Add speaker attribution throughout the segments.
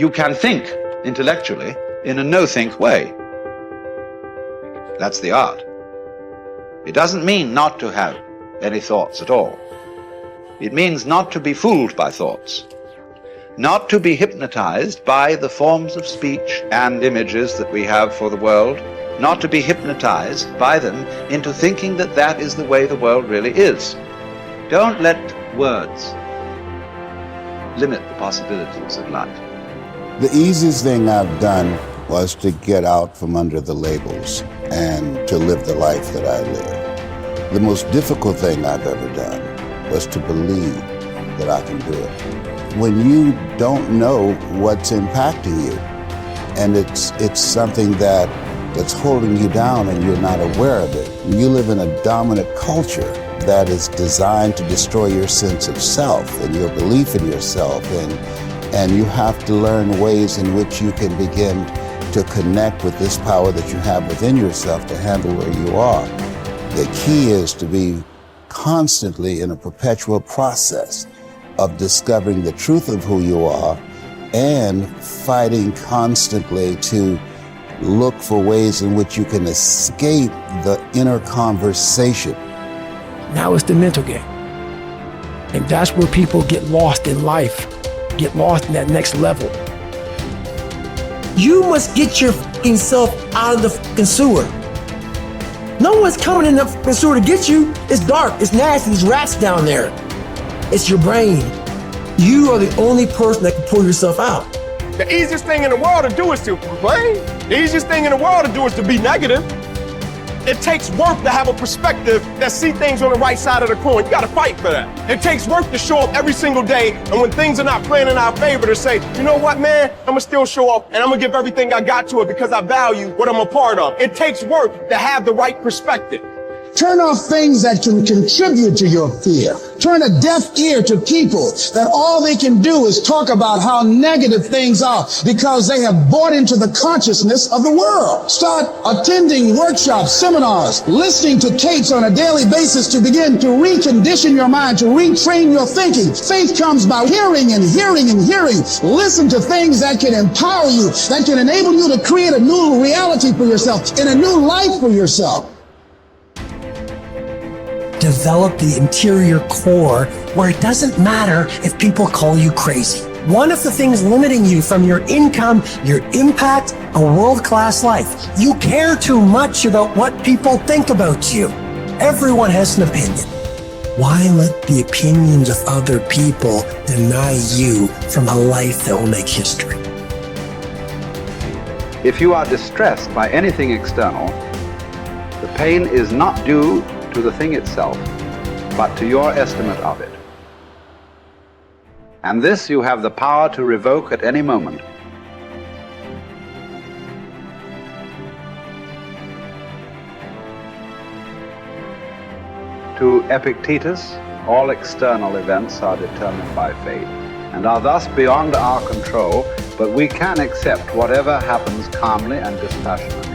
Speaker 1: you can think intellectually in a no-think way. That's the art. It doesn't mean not to have any thoughts at all. It means not to be fooled by thoughts, not to be hypnotized by the forms of speech and images that we have for the world, not to be hypnotized by them into thinking that that is the way the world really is. Don't let words limit the possibilities of life.
Speaker 2: The easiest thing I've done was to get out from under the labels and to live the life that I live. The most difficult thing I've ever done was to believe that I can do it. When you don't know what's impacting you, and it's something that's holding you down and you're not aware of it. You live in a dominant culture that is designed to destroy your sense of self and your belief in yourself, and you have to learn ways in which you can begin to connect with this power that you have within yourself to handle where you are. The key is to be constantly in a perpetual process of discovering the truth of who you are and fighting constantly to look for ways in which you can escape the inner conversation.
Speaker 3: Now it's the mental game. And that's where people get lost in life, get lost in that next level. You must get your fucking self out of the fucking sewer. No one's coming in the fucking sewer to get you. It's dark, it's nasty, there's rats down there. It's your brain. You are the only person that can pull yourself out.
Speaker 4: The easiest thing in the world to do is to complain. The easiest thing in the world to do is to be negative. It takes work to have a perspective that see things on the right side of the coin. You gotta fight for that. It takes work to show up every single day, and when things are not playing in our favor, to say, you know what, man, I'm gonna still show up, and I'm gonna give everything I got to it because I value what I'm a part of. It takes work to have the right perspective.
Speaker 5: Turn off things that can contribute to your fear. Turn a deaf ear to people that all they can do is talk about how negative things are because they have bought into the consciousness of the world. Start attending workshops, seminars, listening to tapes on a daily basis to begin to recondition your mind, to retrain your thinking. Faith comes by hearing and hearing and hearing. Listen to things that can empower you, that can enable you to create a new reality for yourself and a new life for yourself.
Speaker 3: Develop the interior core where it doesn't matter if people call you crazy. One of the things limiting you from your income, your impact, a world-class life, you care too much about what people think about you. Everyone has an opinion. Why let the opinions of other people deny you from a life that will make history?
Speaker 1: If you are distressed by anything external, the pain is not due to the thing itself, but to your estimate of it. And this you have the power to revoke at any moment. To Epictetus, all external events are determined by fate and are thus beyond our control, but we can accept whatever happens calmly and dispassionately.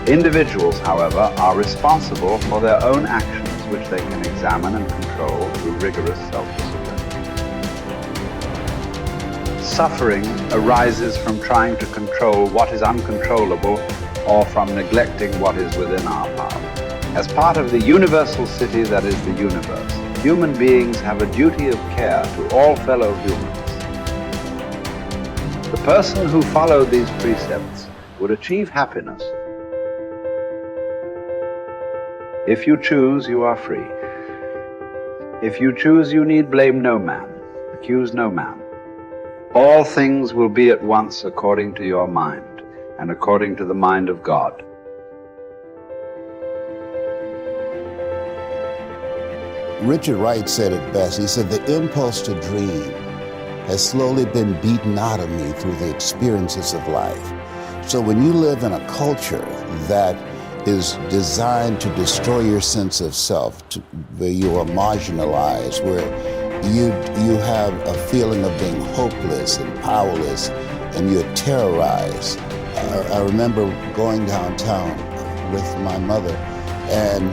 Speaker 1: Individuals, however, are responsible for their own actions, which they can examine and control through rigorous self-discipline. Suffering arises from trying to control what is uncontrollable or from neglecting what is within our power. As part of the universal city that is the universe, human beings have a duty of care to all fellow humans. The person who followed these precepts would achieve happiness. If you choose, you are free. If you choose, you need blame no man, accuse no man. All things will be at once according to your mind and according to the mind of God.
Speaker 2: Richard Wright said it best. He said, the impulse to dream has slowly been beaten out of me through the experiences of life. So when you live in a culture that is designed to destroy your sense of self, where you are marginalized, where you have a feeling of being hopeless and powerless, and you're terrorized. I remember going downtown with my mother, and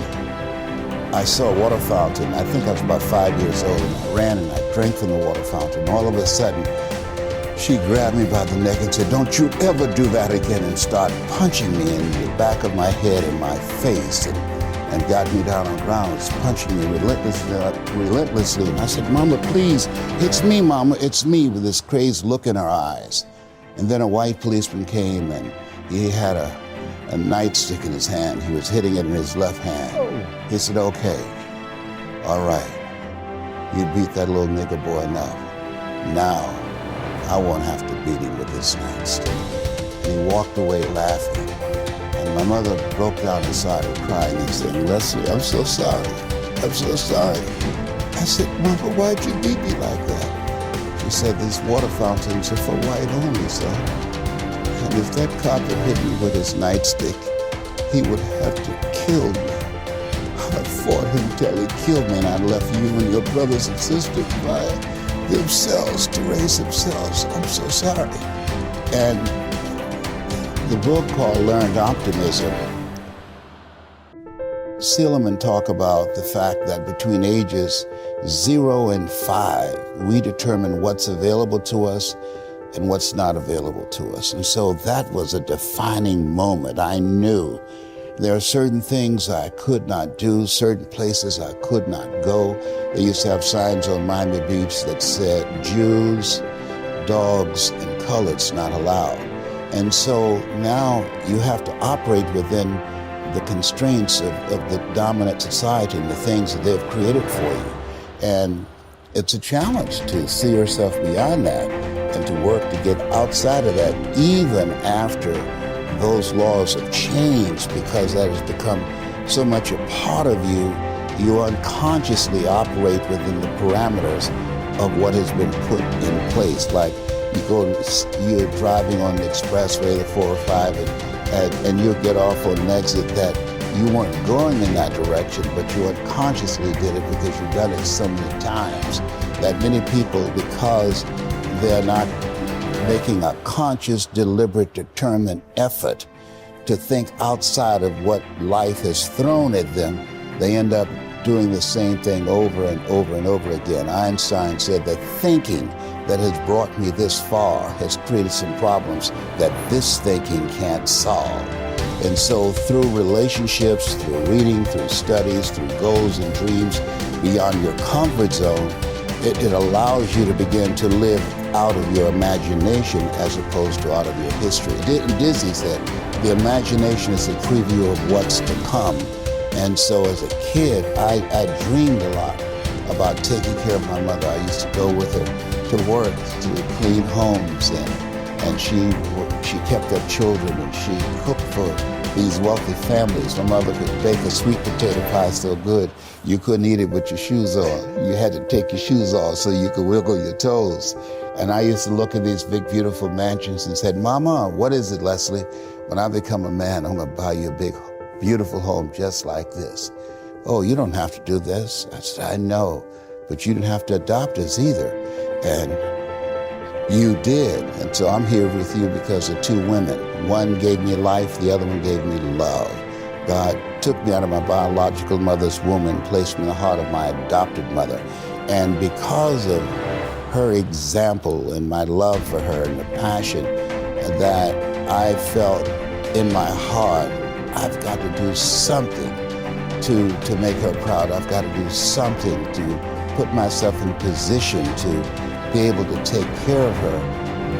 Speaker 2: I saw a water fountain. I think I was about 5 years old, and I ran and I drank from the water fountain. All of a sudden, she grabbed me by the neck and said, "Don't you ever do that again," and started punching me in the back of my head and my face, and got me down on the ground, punching me relentlessly. And I said, "Mama, please, it's me, Mama, it's me," with this crazed look in her eyes. And then a white policeman came, and he had a nightstick in his hand. He was hitting it in his left hand. He said, "Okay, all right, you beat that little nigger boy enough. Now, I won't have to beat him with this nightstick." And he walked away laughing. And my mother broke down and started crying and saying, "Leslie, I'm so sorry. I'm so sorry." I said, "Mama, why'd you beat me like that?" She said, "These water fountains are for white only, son. And if that cop had hit me with his nightstick, he would have to kill me. I fought him till he killed me, and I left you and your brothers and sisters by themselves to raise themselves. I'm so sorry." And the book called Learned Optimism, Seligman talk about the fact that between ages 0 and 5, we determine what's available to us and what's not available to us. And so that was a defining moment. I knew there are certain things I could not do, certain places I could not go. They used to have signs on Miami Beach that said, "Jews, dogs, and coloreds not allowed." And so now you have to operate within the constraints of the dominant society and the things that they've created for you. And it's a challenge to see yourself beyond that and to work to get outside of that, even after those laws have changed, because that has become so much a part of you. You unconsciously operate within the parameters of what has been put in place. Like you're driving on the expressway, the 405, and you'll get off on an exit that you weren't going in that direction, but you unconsciously did it because you've done it so many times that many people, because they're not making a conscious, deliberate, determined effort to think outside of what life has thrown at them, they end up doing the same thing over and over and over again. Einstein said that thinking that has brought me this far has created some problems that this thinking can't solve. And so through relationships, through reading, through studies, through goals and dreams beyond your comfort zone, it allows you to begin to live out of your imagination as opposed to out of your history. Disney said, the imagination is a preview of what's to come. And so as a kid, I dreamed a lot about taking care of my mother. I used to go with her to work, to clean homes, and she kept up children, and she cooked for these wealthy families. My mother could bake a sweet potato pie so good you couldn't eat it with your shoes on. You had to take your shoes off so you could wiggle your toes. And I used to look at these big, beautiful mansions and said, "Mama, what is it, Leslie? When I become a man, I'm gonna buy you a big, beautiful home just like this." "Oh, you don't have to do this." I said, "I know, but you didn't have to adopt us either." And you did. And so I'm here with you because of two women. One gave me life, the other one gave me love. God took me out of my biological mother's womb and placed me in the heart of my adopted mother. And because of her example and my love for her and the passion that I felt in my heart, I've got to do something to make her proud. I've got to do something to put myself in position to be able to take care of her.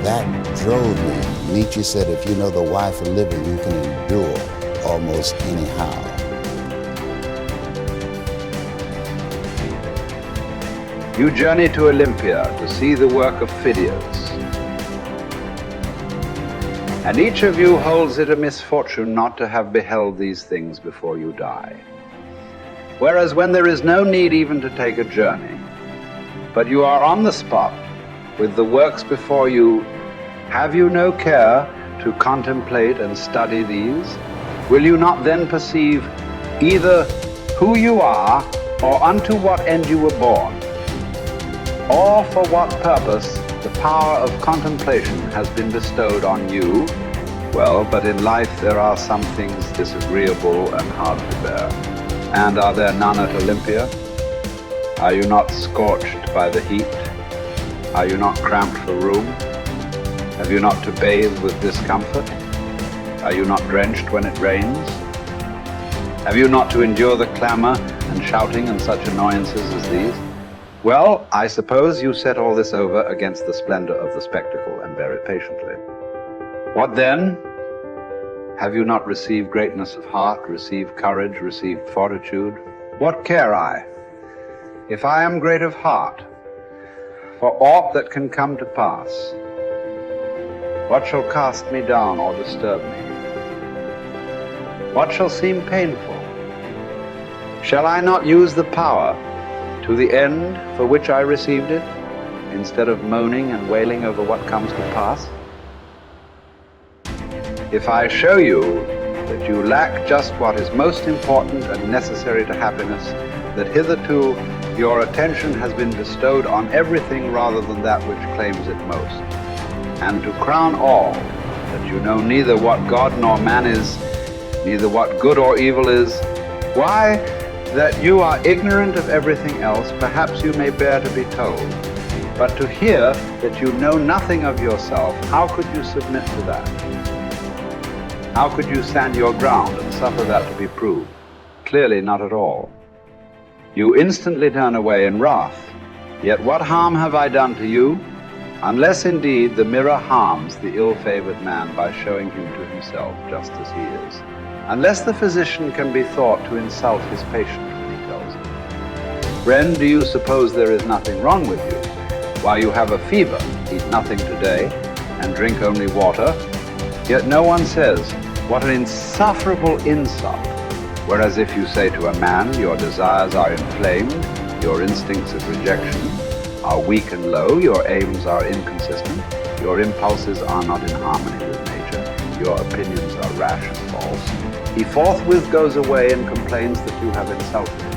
Speaker 2: That drove me. Nietzsche said, if you know the why for living, you can endure almost anyhow.
Speaker 1: You journey to Olympia to see the work of Phidias. And each of you holds it a misfortune not to have beheld these things before you die. Whereas when there is no need even to take a journey, but you are on the spot with the works before you, have you no care to contemplate and study these? Will you not then perceive either who you are or unto what end you were born, or for what purpose the power of contemplation has been bestowed on you? Well, but in life there are some things disagreeable and hard to bear. And are there none at Olympia? Are you not scorched by the heat? Are you not cramped for room? Have you not to bathe with discomfort? Are you not drenched when it rains? Have you not to endure the clamor and shouting and such annoyances as these? Well, I suppose you set all this over against the splendor of the spectacle and bear it patiently. What then? Have you not received greatness of heart, received courage, received fortitude? What care I, if I am great of heart, for aught that can come to pass? What shall cast me down or disturb me? What shall seem painful? Shall I not use the power to the end for which I received it, instead of moaning and wailing over what comes to pass? If I show you that you lack just what is most important and necessary to happiness, that hitherto your attention has been bestowed on everything rather than that which claims it most, and to crown all, that you know neither what God nor man is, neither what good or evil is, why, that you are ignorant of everything else, perhaps you may bear to be told. But to hear that you know nothing of yourself, how could you submit to that? How could you stand your ground and suffer that to be proved? Clearly not at all. You instantly turn away in wrath. Yet what harm have I done to you? Unless indeed the mirror harms the ill-favored man by showing him to himself just as he is. Unless the physician can be thought to insult his patient when he tells him, friend, do you suppose there is nothing wrong with you? While you have a fever, eat nothing today, and drink only water, yet no one says, what an insufferable insult. Whereas if you say to a man, your desires are inflamed, your instincts of rejection are weak and low, your aims are inconsistent, your impulses are not in harmony with nature, your opinions are rash and false, he forthwith goes away and complains that you have insulted him.